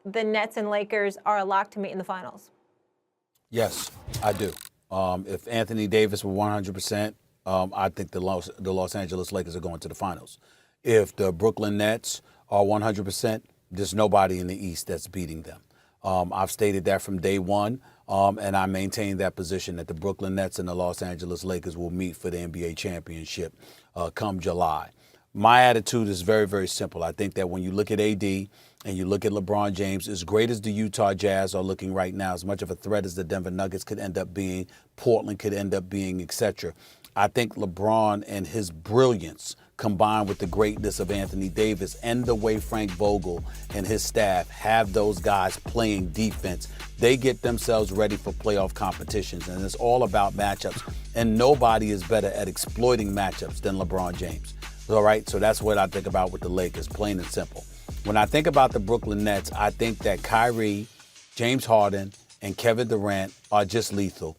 the Nets and Lakers are a lock to meet in the finals? Yes, I do. If Anthony Davis were 100%, I think the Los Angeles Lakers are going to the finals. If the Brooklyn Nets are 100%, there's nobody in the East that's beating them. I've stated that from day one, and I maintain that position that the Brooklyn Nets and the Los Angeles Lakers will meet for the NBA championship come July. My attitude is very, very simple. I think that when you look at AD and you look at LeBron James, as great as the Utah Jazz are looking right now, as much of a threat as the Denver Nuggets could end up being, Portland could end up being, etc., I think LeBron and his brilliance combined with the greatness of Anthony Davis and the way Frank Vogel and his staff have those guys playing defense, they get themselves ready for playoff competitions. And it's all about matchups. And nobody is better at exploiting matchups than LeBron James. All right, so that's what I think about with the Lakers, plain and simple. When I think about the Brooklyn Nets, I think that Kyrie, James Harden, and Kevin Durant are just lethal.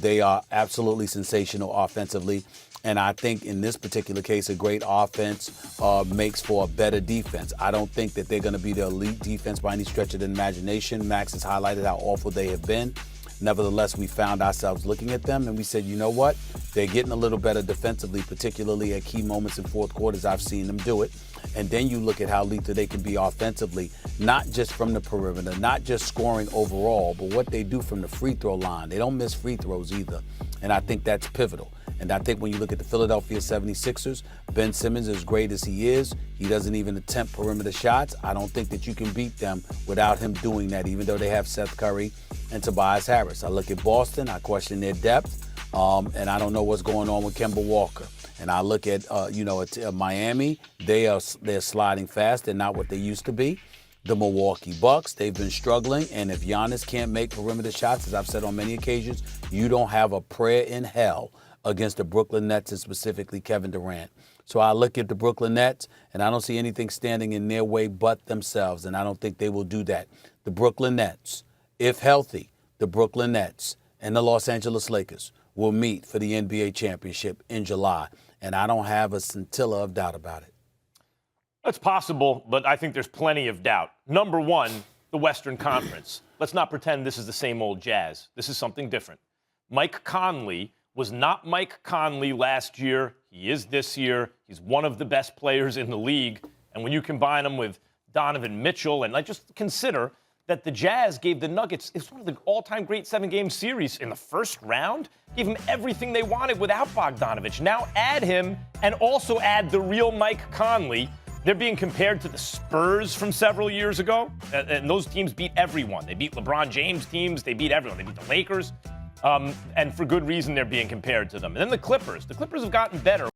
They are absolutely sensational offensively. And I think in this particular case, a great offense makes for a better defense. I don't think that they're going to be the elite defense by any stretch of the imagination. Max has highlighted how awful they have been. Nevertheless, we found ourselves looking at them and we said, you know what? They're getting a little better defensively, particularly at key moments in fourth quarters. I've seen them do it. And then you look at how lethal they can be offensively, not just from the perimeter, not just scoring overall, but what they do from the free throw line. They don't miss free throws either. And I think that's pivotal. And I think when you look at the Philadelphia 76ers, Ben Simmons, as great as he is, he doesn't even attempt perimeter shots. I don't think that you can beat them without him doing that, even though they have Seth Curry and Tobias Harris. I look at Boston, I question their depth, and I don't know what's going on with Kemba Walker. And I look at, Miami, they're sliding fast. They're not what they used to be. The Milwaukee Bucks, they've been struggling. And if Giannis can't make perimeter shots, as I've said on many occasions, you don't have a prayer in hell against the Brooklyn Nets and specifically Kevin Durant. So I look at the Brooklyn Nets, and I don't see anything standing in their way but themselves, and I don't think they will do that. The Brooklyn Nets, if healthy, the Brooklyn Nets and the Los Angeles Lakers will meet for the NBA championship in July, and I don't have a scintilla of doubt about it. It's possible, but I think there's plenty of doubt. Number one, the Western Conference. Let's not pretend this is the same old Jazz. This is something different. Mike Conley was not Mike Conley last year. He is this year. He's one of the best players in the league. And when you combine him with Donovan Mitchell, and just consider that the Jazz gave the Nuggets, it's one of the all-time great 7-game series in the first round, gave them everything they wanted without Bogdanovich. Now add him and also add the real Mike Conley. They're being compared to the Spurs from several years ago, and those teams beat everyone. They beat LeBron James teams. They beat everyone. They beat the Lakers. And for good reason, they're being compared to them. And then the Clippers. The Clippers have gotten better.